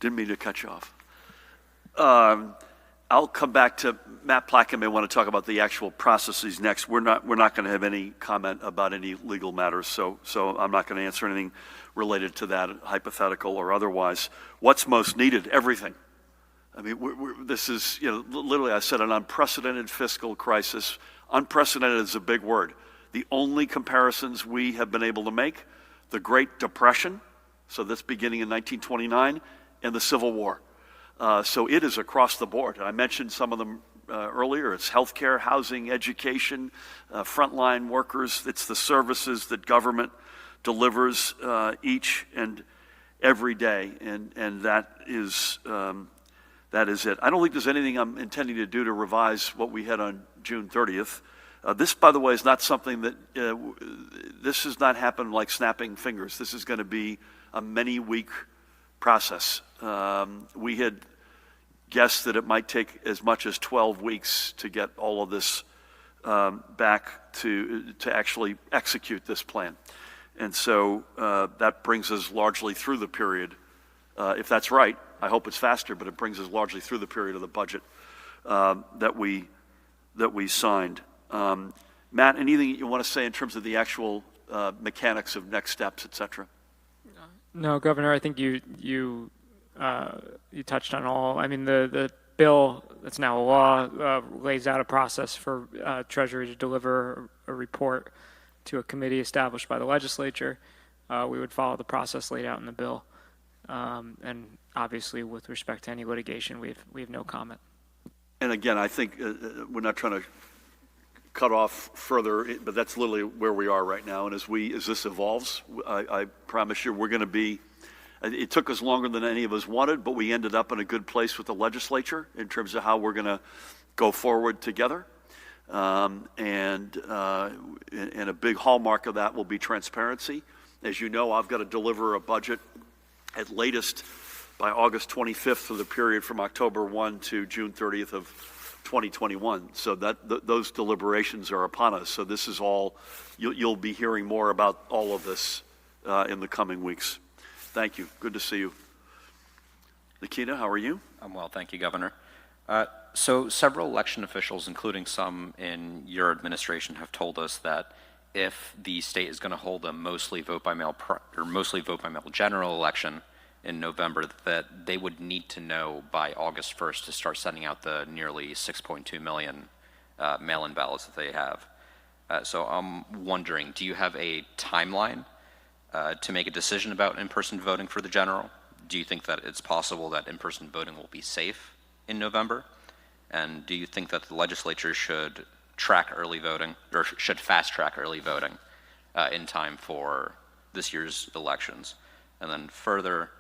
Didn't mean to cut you off. I'll come back to Matt Placken may want to talk about the actual processes next. We're not going to have any comment about any legal matters, so I'm not going to answer anything related to that, hypothetical or otherwise. What's most needed? Everything. I mean, this is, literally, I said an unprecedented fiscal crisis. Unprecedented is a big word. The only comparisons we have been able to make, the Great Depression, so that's beginning in 1929, and the Civil War. So it is across the board. I mentioned some of them earlier. It's healthcare, housing, education, frontline workers. It's the services that government delivers each and every day, and that is it. I don't think there's anything I'm intending to do to revise what we had on June 30th. This, by the way, is not something that, this has not happened like snapping fingers. This is going to be a many-week process. We had guessed that it might take as much as 12 weeks to get all of this back to actually execute this plan. And so that brings us largely through the period. If that's right, I hope it's faster, but it brings us largely through the period of the budget that we signed. Matt, anything you want to say in terms of the actual mechanics of next steps, et cetera? No, Governor, I think you touched on all. I mean, the bill that's now a law lays out a process for Treasury to deliver a report to a committee established by the legislature. We would follow the process laid out in the bill. And obviously, with respect to any litigation, we have no comment. And again, I think we're not trying to cut off further, but that's literally where we are right now. And as this evolves, I promise you, we're going to be. It took us longer than any of us wanted, but we ended up in a good place with the legislature in terms of how we're going to go forward together. And a big hallmark of that will be transparency. As you know, I've got to deliver a budget at latest by August 25th for the period from October 1 to June 30th of 2021. So those deliberations are upon us. So this is all, you'll be hearing more about all of this in the coming weeks. Thank you. Good to see you. Nikita, how are you? I'm well, thank you, Governor. So several election officials, including some in your administration, have told us that if the state is going to hold a mostly vote by mail general election in November, that they would need to know by August 1st to start sending out the nearly 6.2 million mail-in ballots that they have. So I'm wondering, do you have a timeline to make a decision about in-person voting for the general? Do you think that it's possible that in-person voting will be safe in November? And do you think that the legislature should track early voting, or should fast-track early voting in time for this year's elections? And then further,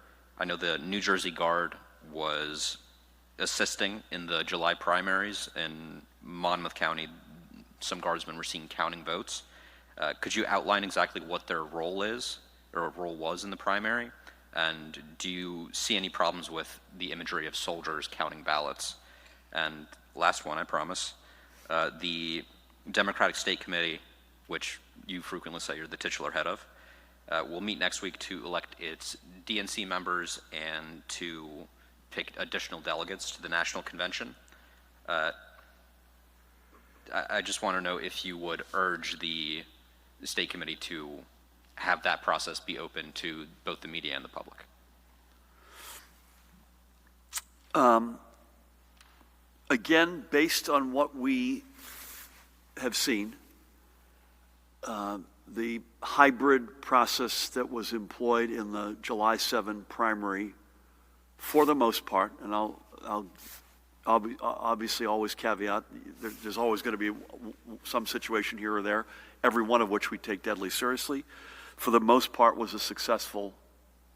I know the New Jersey Guard was assisting in the July primaries in Monmouth County. Some guardsmen were seen counting votes. Could you outline exactly what their role is, or role was in the primary? And do you see any problems with the imagery of soldiers counting ballots? And last one, I promise. The Democratic State Committee, which you frequently say you're the titular head of, will meet next week to elect its DNC members and to pick additional delegates to the national convention. I just want to know if you would urge the state committee to have that process be open to both the media and the public. Again, based on what we have seen, the hybrid process that was employed in the July 7 primary, for the most part, and I'll obviously always caveat, there's always going to be some situation here or there, every one of which we take deadly seriously, for the most part was a successful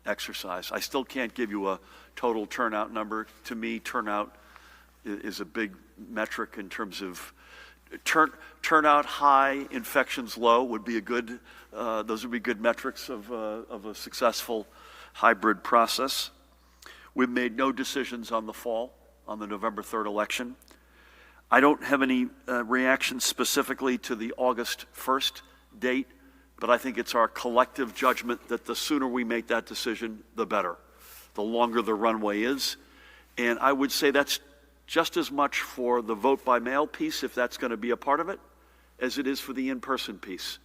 exercise. I still can't give you a total turnout number. To me, turnout is a big metric in terms of turnout high, infections low would be a good, those would be good metrics of a successful hybrid process. We've made no decisions on the fall, on the November 3rd election. I don't have any reactions specifically to the August 1st date, but I think it's our collective judgment that the sooner we make that decision, the better. The longer the runway is. And I would say that's just as much for the vote by mail piece, if that's going to be a part of it, as it is for the in-person piece.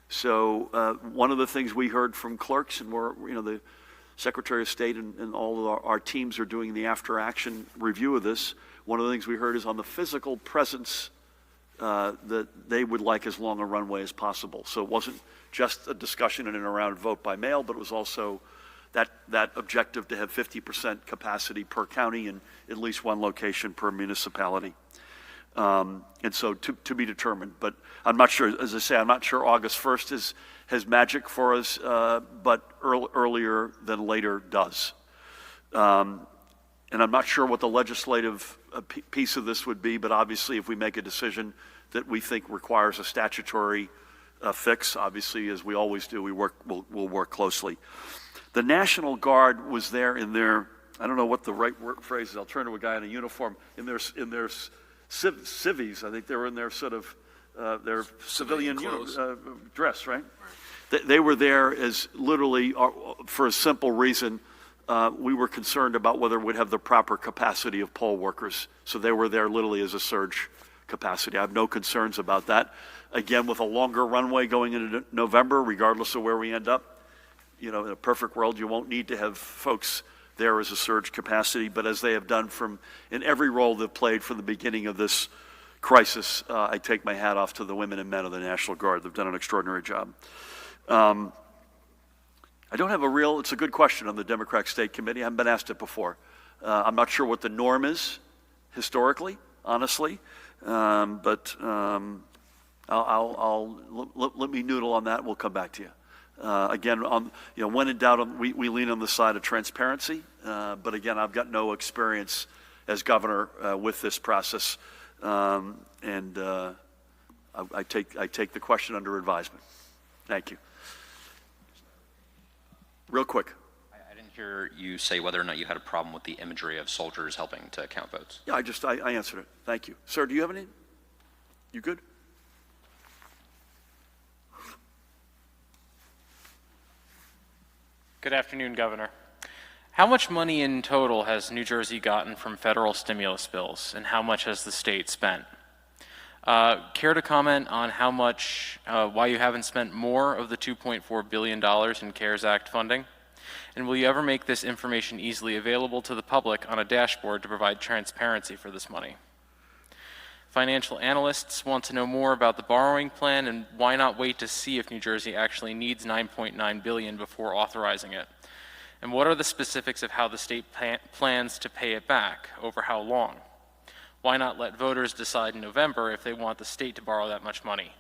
So one of the things we heard from clerks, and the Secretary of State and all of our teams are doing the after-action review of this. One of the things we heard is on the physical presence that they would like as long a runway as possible. So it wasn't just a discussion in and around vote by mail, but it was also that objective to have 50% capacity per county and at least one location per municipality. And so to be determined. But I'm not sure, as I say, I'm not sure August 1st has magic for us, but earlier than later does. And I'm not sure what the legislative piece of this would be, but obviously if we make a decision that we think requires a statutory fix, obviously, as we always do, we'll work closely. The National Guard was there in their, I don't know what the right phrase is, I'll turn to a guy in a uniform, in their civies, I think they were in their sort of, their civilian dress, right? They were there as literally, for a simple reason, we were concerned about whether we'd have the proper capacity of poll workers. So they were there literally as a surge capacity. I have no concerns about that. Again, with a longer runway going into November, regardless of where we end up, in a perfect world, you won't need to have folks there as a surge capacity, but as they have done in every role they've played from the beginning of this crisis, I take my hat off to the women and men of the National Guard. They've done an extraordinary job. I don't have it's a good question on the Democratic State Committee. I haven't been asked it before. I'm not sure what the norm is historically, honestly, but let me noodle on that and we'll come back to you. Again, when in doubt, we lean on the side of transparency. But again, I've got no experience as governor with this process, and I take the question under advisement. Thank you. Real quick. I didn't hear you say whether or not you had a problem with the imagery of soldiers helping to count votes. Yeah, I answered it. Thank you, sir. Do you have any? You good? Good afternoon, Governor. How much money in total has New Jersey gotten from federal stimulus bills, and how much has the state spent? Care to comment on how much, why you haven't spent more of the $2.4 billion in CARES Act funding? And will you ever make this information easily available to the public on a dashboard to provide transparency for this money? Financial analysts want to know more about the borrowing plan, and why not wait to see if New Jersey actually needs $9.9 billion before authorizing it? And what are the specifics of how the state plans to pay it back, over how long? Why not let voters decide in November if they want the state to borrow that much money?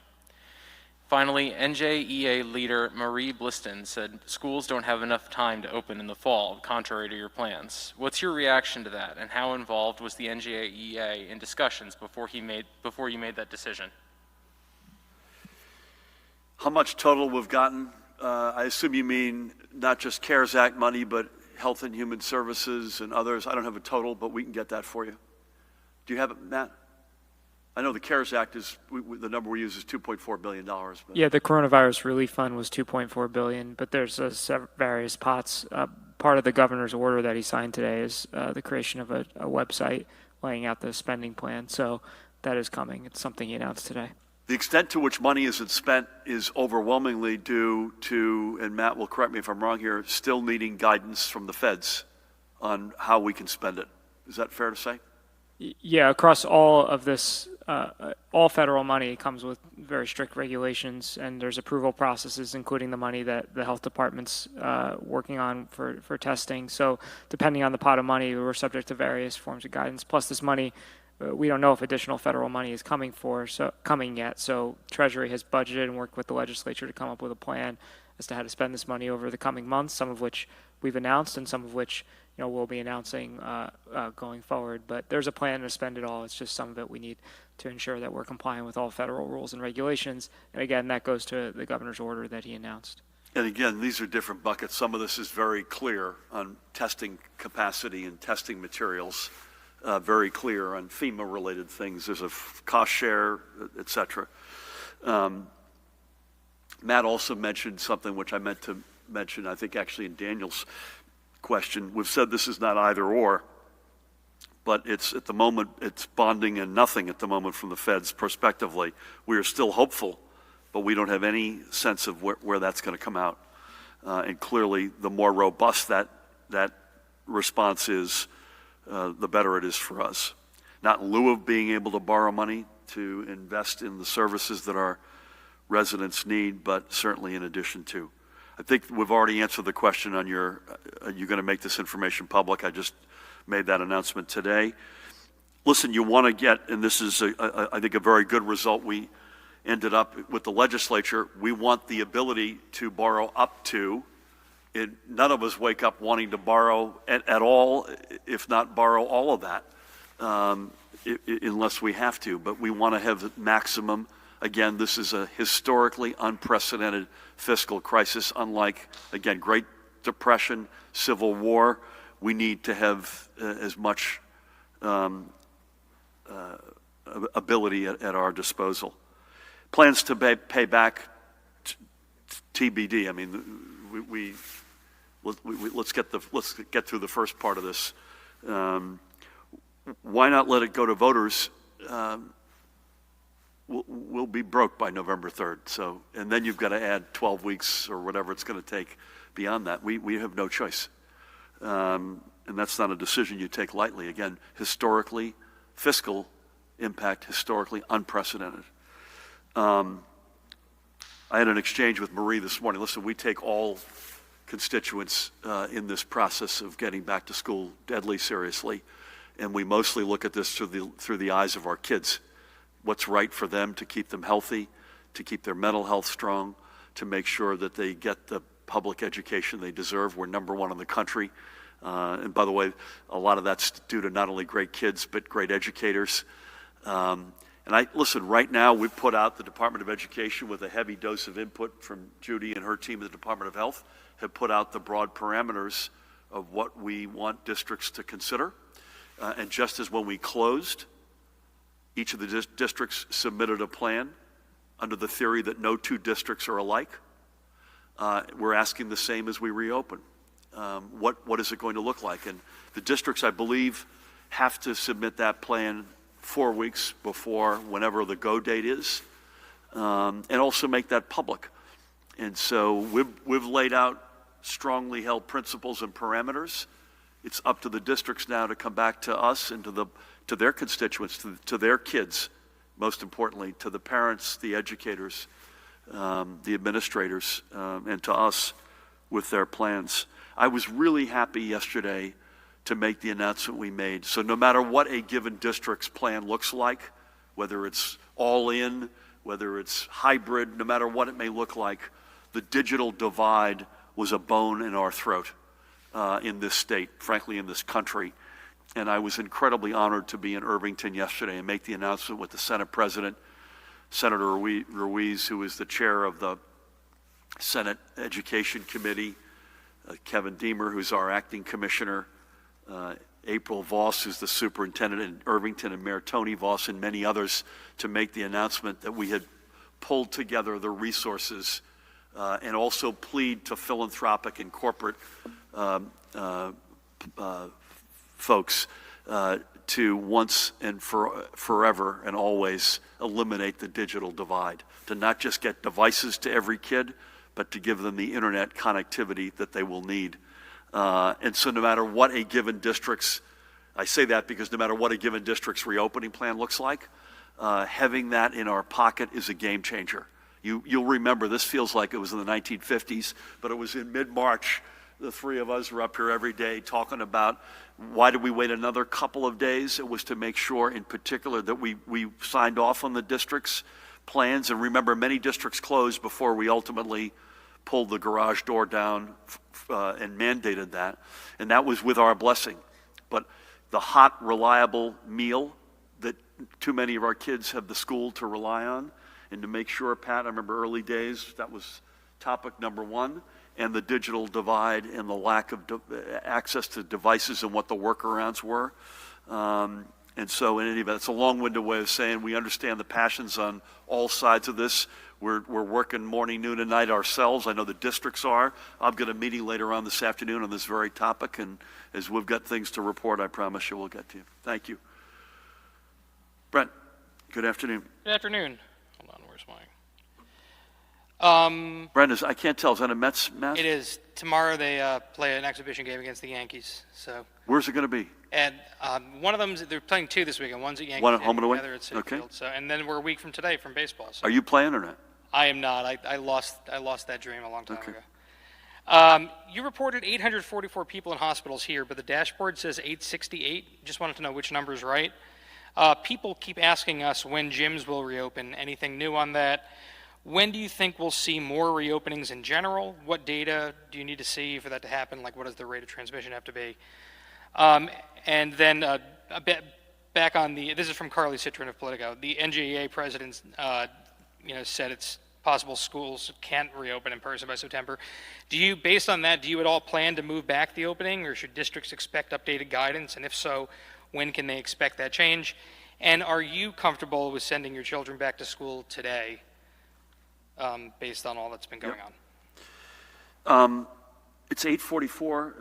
Finally, NJEA leader Marie Bliston said schools don't have enough time to open in the fall, contrary to your plans. What's your reaction to that, and how involved was the NJEA in discussions before you made that decision? How much total we've gotten? I assume you mean not just CARES Act money, but Health and Human Services and others. I don't have a total, but we can get that for you. Do you have it, Matt? I know the CARES Act is, the number we use is $2.4 billion. But. Yeah, the coronavirus relief fund was $2.4 billion, but there's various parts part of the governor's order that he signed today is the creation of a website laying out the spending plan. So that is coming. It's something he announced today. The extent to which money isn't spent is overwhelmingly due to, and Matt will correct me if I'm wrong here, still needing guidance from the feds on how we can spend it. Is that fair to say? Yeah, across all of this, all federal money comes with very strict regulations, and there's approval processes, including the money that the health department's working on for testing. So depending on the pot of money, we're subject to various forms of guidance. Plus this money, we don't know if additional federal money is coming yet. So Treasury has budgeted and worked with the legislature to come up with a plan as to how to spend this money over the coming months, some of which we've announced and some of which we'll be announcing going forward. But there's a plan to spend it all. It's just some of it we need to ensure that we're complying with all federal rules and regulations. And again, that goes to the governor's order that he announced. And again, these are different buckets. Some of this is very clear on testing capacity and testing materials, very clear on FEMA-related things. There's a cost share, et cetera. Matt also mentioned something which I meant to mention, I think actually in Daniel's question. We've said this is not either or, but it's at the moment, it's bonding and nothing at the moment from the feds prospectively. We are still hopeful, but we don't have any sense of where that's going to come out. And clearly, the more robust that response is, the better it is for us. Not in lieu of being able to borrow money to invest in the services that our residents need, but certainly in addition to. I think we've already answered the question on are you going to make this information public? I just made that announcement today. Listen, you want to get, and this is, I think, a very good result we ended up with the legislature. We want the ability to borrow up to, none of us wake up wanting to borrow at all, if not borrow all of that, unless we have to. But we want to have maximum. Again, this is a historically unprecedented fiscal crisis, unlike, again, Great Depression, Civil War. We need to have as much ability at our disposal. Plans to pay back TBD. I mean, let's get through the first part of this. Why not let it go to voters? We'll be broke by November 3rd. So, and then you've got to add 12 weeks or whatever it's going to take beyond that. We have no choice. And that's not a decision you take lightly. Again, historically, fiscal impact, historically unprecedented. I had an exchange with Marie this morning. Listen, we take all constituents in this process of getting back to school deadly seriously. And we mostly look at this through the eyes of our kids. What's right for them to keep them healthy, to keep their mental health strong, to make sure that they get the public education they deserve. We're number one in the country. And by the way, a lot of that's due to not only great kids, but great educators. Listen, right now we've put out the Department of Education with a heavy dose of input from Judy and her team at the Department of Health, have put out the broad parameters of what we want districts to consider. And just as when we closed, each of the districts submitted a plan under the theory that no two districts are alike. We're asking the same as we reopen. What is it going to look like? And the districts, I believe, have to submit that plan 4 weeks before whenever the go date is, and also make that public. And so we've laid out strongly held principles and parameters. It's up to the districts now to come back to us and to their constituents, to their kids, most importantly, to the parents, the educators, the administrators, and to us with their plans. I was really happy yesterday to make the announcement we made. So no matter what a given district's plan looks like, whether it's all in, whether it's hybrid, no matter what it may look like, the digital divide was a bone in our throat in this state, frankly, in this country. And I was incredibly honored to be in Irvington yesterday and make the announcement with the Senate President, Senator Ruiz, who is the chair of the Senate Education Committee, Kevin Deemer, who's our acting commissioner, April Voss, who's the superintendent in Irvington, and Mayor Tony Voss, and many others, to make the announcement that we had pulled together the resources and also plead to philanthropic and corporate folks to once and forever and always eliminate the digital divide, to not just get devices to every kid, but to give them the internet connectivity that they will need. And so no matter what a given district's, I say that because no matter what a given district's reopening plan looks like, having that in our pocket is a game changer. You'll remember, this feels like it was in the 1950s, but it was in mid-March. The three of us were up here every day talking about why did we wait another couple of days? It was to make sure in particular that we signed off on the district's plans. And remember, many districts closed before we ultimately pulled the garage door down and mandated that. And that was with our blessing. But the hot, reliable meal that too many of our kids have the school to rely on, and to make sure, Pat, I remember early days, that was topic number one, and the digital divide and the lack of access to devices and what the workarounds were. And so in any event, it's a long-winded way of saying we understand the passions on all sides of this. We're working morning, noon, and night ourselves. I know the districts are. I've got a meeting later on this afternoon on this very topic, and as we've got things to report, I promise you we'll get to you. Thank you. Brent, good afternoon. Good afternoon. Hold on, where's my... Brent, I can't tell, is that a Mets mask? It is. Tomorrow they play an exhibition game against the Yankees. So. Where's it going to be? And one of them, they're playing two this weekend. One's at Yankee One at home and away? The other at Citi Okay. Field. So, and then we're a week from today from baseball. So. Are you playing or not? I am not. I lost that dream a long time Okay. ago. You reported 844 people in hospitals here, but the dashboard says 868. Just wanted to know which number is right. People keep asking us when gyms will reopen. Anything new on that? When do you think we'll see more reopenings in general? What data do you need to see for that to happen? Like, what does the rate of transmission have to be? And then a bit back on this is from Carly Citrin of Politico. The NJEA president, said it's possible schools can't reopen in person by September. Based on that, do you at all plan to move back the opening, or should districts expect updated guidance? And if so, when can they expect that change? And are you comfortable with sending your children back to school today? Based on all that's been going on. It's 8:44,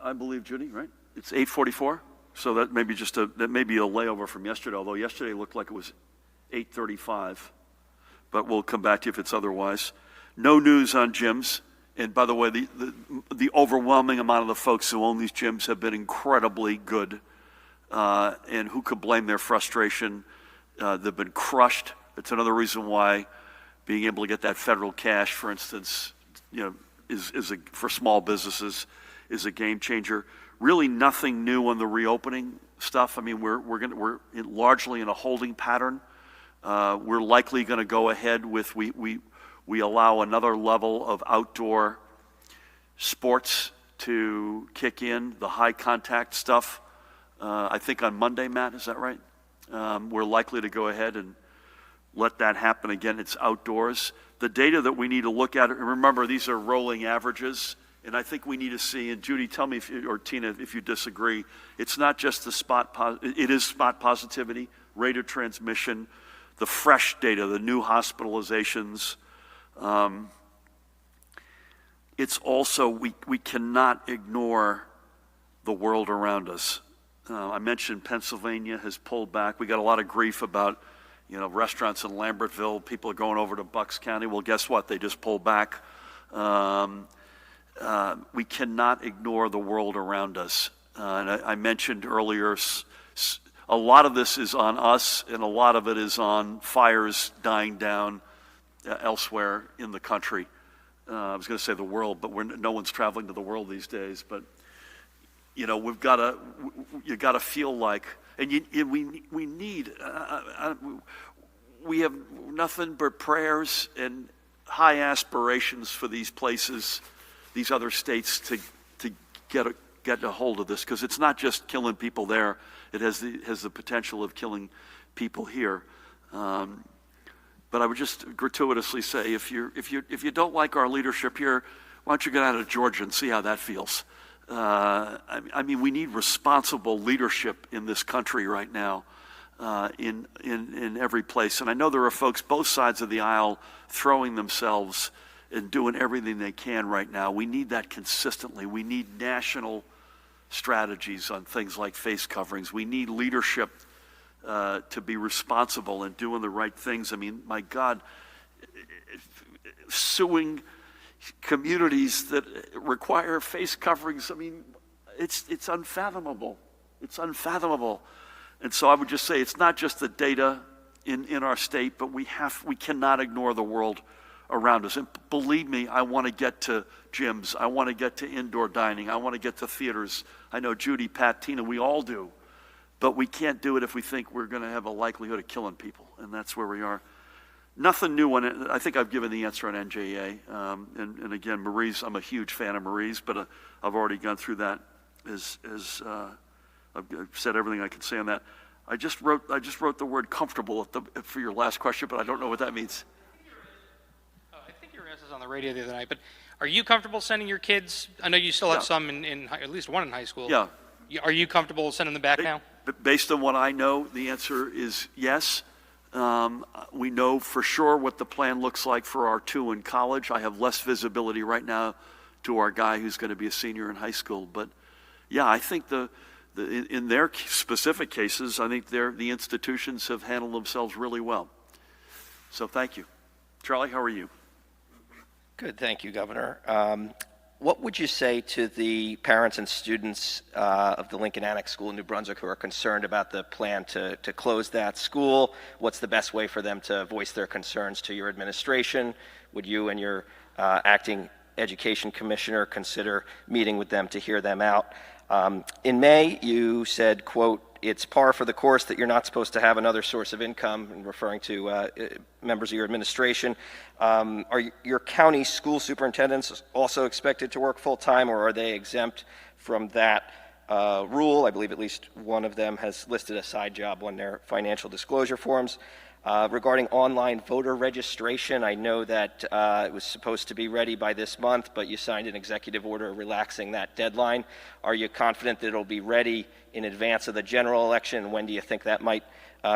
I believe, Judy, right? It's 8:44, so that may be that may be a layover from yesterday, although yesterday looked like it was 8:35, but we'll come back to you if it's otherwise. No news on gyms, and by the way, the overwhelming amount of the folks who own these gyms have been incredibly good, and who could blame their frustration? They've been crushed. It's another reason why being able to get that federal cash, for instance, for small businesses, is a game changer. Really, nothing new on the reopening stuff. I mean, we're largely in a holding pattern. We're likely going to go ahead with we allow another level of outdoor sports to kick in, the high contact stuff. I think on Monday, Matt, is that right? We're likely to go ahead and let that happen again. It's outdoors. The data that we need to look at, and remember, these are rolling averages, and I think we need to see, and Judy, tell me, or Tina, if you disagree, it's not just the it is spot positivity, rate of transmission, the fresh data, the new hospitalizations. It's also, we cannot ignore the world around us. I mentioned Pennsylvania has pulled back. We got a lot of grief about restaurants in Lambertville, people are going over to Bucks County. Well, guess what? They just pulled back. We cannot ignore the world around us. And I mentioned earlier, a lot of this is on us, and a lot of it is on fires dying down elsewhere in the country. I was going to say the world, but no one's traveling to the world these days. But you got to feel like. And we need, we have nothing but prayers and high aspirations for these places, these other states to get a hold of this, because it's not just killing people there; it has the potential of killing people here. But I would just gratuitously say, if you don't like our leadership here, why don't you get out of Georgia and see how that feels? I mean, we need responsible leadership in this country right now, in every place. And I know there are folks both sides of the aisle throwing themselves and doing everything they can right now. We need that consistently. We need national strategies on things like face coverings. We need leadership to be responsible and doing the right things. I mean, my God, suing communities that require face coverings, I mean, it's unfathomable. It's unfathomable. And so I would just say it's not just the data in our state, but we cannot ignore the world around us. And believe me, I want to get to gyms. I want to get to indoor dining. I want to get to theaters. I know Judy, Pat, Tina, we all do. But we can't do it if we think we're going to have a likelihood of killing people. And that's where we are. Nothing new on it. I think I've given the answer on NJA. And again, Marie's, I'm a huge fan of Marie's, but I've already gone through that. I've said everything I can say on that. I just wrote the word comfortable for your last question, but I don't know what that means. I think you were asked this on the radio the other night, but are you comfortable sending your kids? I know you still have some at least one in high school. Yeah. Are you comfortable sending them back now? Based on what I know, the answer is yes. We know for sure what the plan looks like for our two in college. I have less visibility right now to our guy who's going to be a senior in high school. But yeah, I think in their specific cases, I think the institutions have handled themselves really well. So thank you. Charlie, how are you? Good, thank you, Governor. What would you say to the parents and students of the Lincoln Annex School in New Brunswick who are concerned about the plan to close that school? What's the best way for them to voice their concerns to your administration? Would you and your acting education commissioner consider meeting with them to hear them out? In May, you said, quote, it's par for the course that you're not supposed to have another source of income, and referring to members of your administration. Are your county school superintendents also expected to work full-time, or are they exempt from that rule? I believe at least one of them has listed a side job on their financial disclosure forms. Regarding online voter registration, I know that it was supposed to be ready by this month, but you signed an executive order relaxing that deadline. Are you confident that it'll be ready in advance of the general election? When do you think that might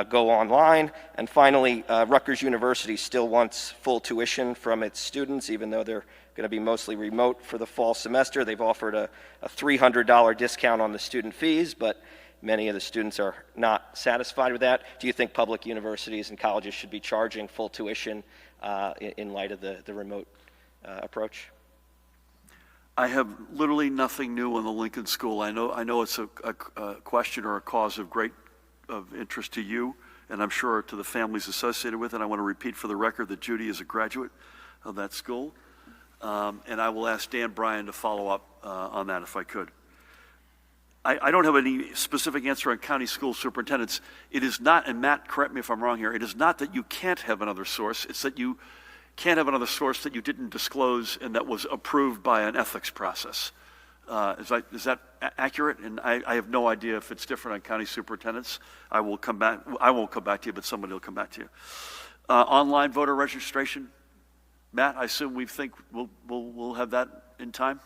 go online? And finally, Rutgers University still wants full tuition from its students, even though they're going to be mostly remote for the fall semester. They've offered a $300 discount on the student fees, but many of the students are not satisfied with that. Do you think public universities and colleges should be charging full tuition in light of the remote approach? I have literally nothing new on the Lincoln School. I know it's a question or a cause of great interest to you, and I'm sure to the families associated with it. I want to repeat for the record that Judy is a graduate of that school, and I will ask Dan Bryan to follow up on that if I could. I don't have any specific answer on county school superintendents. It is not, and Matt, correct me if I'm wrong here, it is not that you can't have another source. It's that you can't have another source that you didn't disclose and that was approved by an ethics process. Is that accurate? And I have no idea if it's different on county superintendents. I won't come back to you, but somebody will come back to you. Online voter registration, Matt, I assume we think we'll have that in time?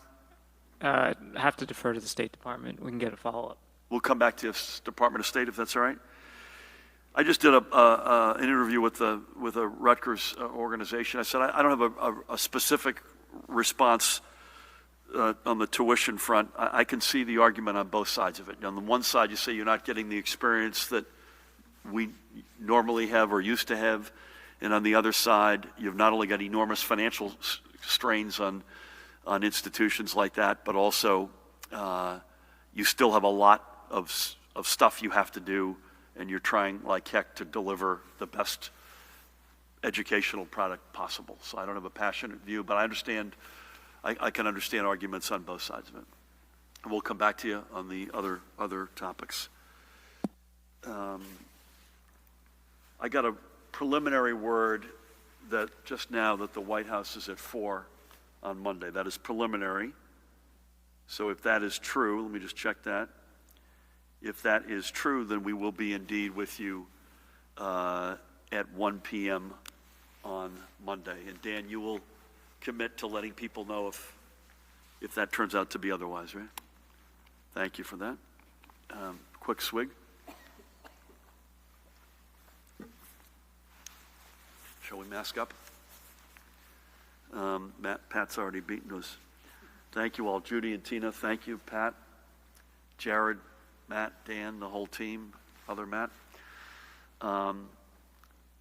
Have to defer to the State Department. We can get a follow-up. We'll come back to the Department of State if that's all right. I just did an interview with a Rutgers organization. I said I don't have a specific response on the tuition front. I can see the argument on both sides of it. On the one side, you say you're not getting the experience that we normally have or used to have, and on the other side, you've not only got enormous financial strains on institutions like that, but also you still have a lot of stuff you have to do, and you're trying like heck to deliver the best educational product possible. So I don't have a passionate view, but I can understand arguments on both sides of it. And we'll come back to you on the other topics. I got a preliminary word that just now that the White House is at 4 on Monday. That is preliminary. So if that is true, let me just check that. If that is true, then we will be indeed with you at 1 p.m. on Monday. And Dan, you will commit to letting people know if that turns out to be otherwise, right? Thank you for that. Quick swig. Shall we mask up? Pat's already beaten us. Thank you all. Judy and Tina, thank you. Pat, Jared, Matt, Dan, the whole team, other Matt. A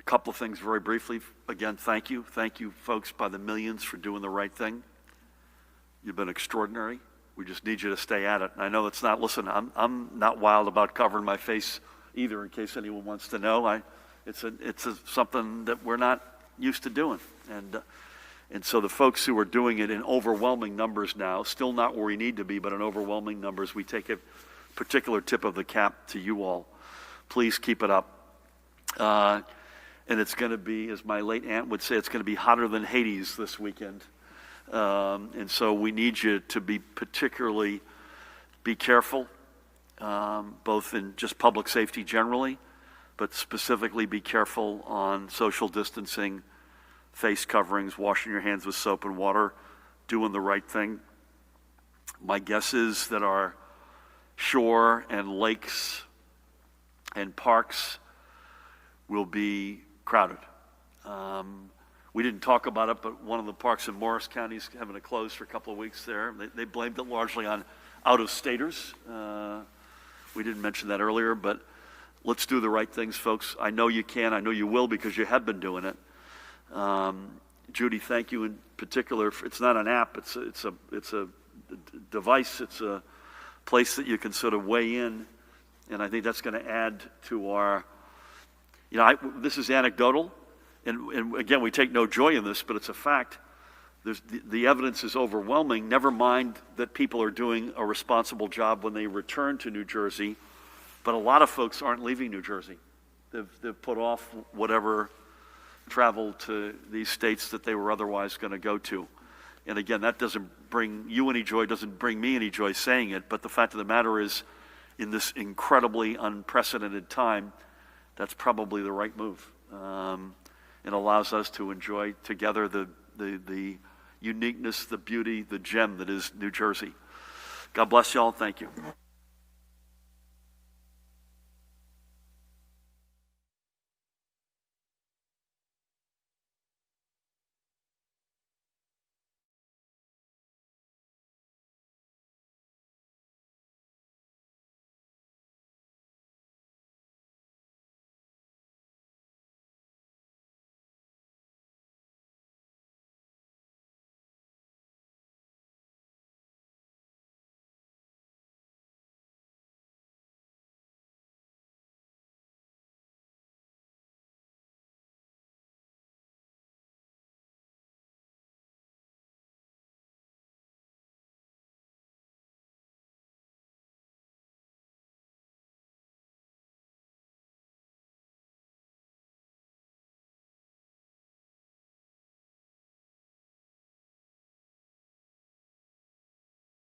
couple of things very briefly. Again, thank you. Thank you, folks, by the millions for doing the right thing. You've been extraordinary. We just need you to stay at it. And I know it's not, listen, I'm not wild about covering my face either, in case anyone wants to know. It's something that we're not used to doing. And so the folks who are doing it in overwhelming numbers now, still not where we need to be, but in overwhelming numbers, we take a particular tip of the cap to you all. Please keep it up. And it's going to be, as my late aunt would say, it's going to be hotter than Hades this weekend. And so we need you to be particularly be careful, both in just public safety generally, but specifically be careful on social distancing, face coverings, washing your hands with soap and water, doing the right thing. My guess is that our shore and lakes and parks will be crowded. We didn't talk about it, but one of the parks in Morris County is having to close for a couple of weeks there. They blamed it largely on out-of-staters. We didn't mention that earlier, but let's do the right things, folks. I know you can. I know you will, because you have been doing it. Judy, thank you in particular. It's not an app. It's a device. It's a place that you can sort of weigh in, and I think that's going to add to our. This is anecdotal, and again, we take no joy in this, but it's a fact. The evidence is overwhelming. Never mind that people are doing a responsible job when they return to New Jersey, but a lot of folks aren't leaving New Jersey. They've put off whatever travel to these states that they were otherwise going to go to. And again, that doesn't bring you any joy, doesn't bring me any joy saying it, but the fact of the matter is, in this incredibly unprecedented time, that's probably the right move. It allows us to enjoy together the uniqueness, the beauty, the gem that is New Jersey. God bless y'all. Thank you.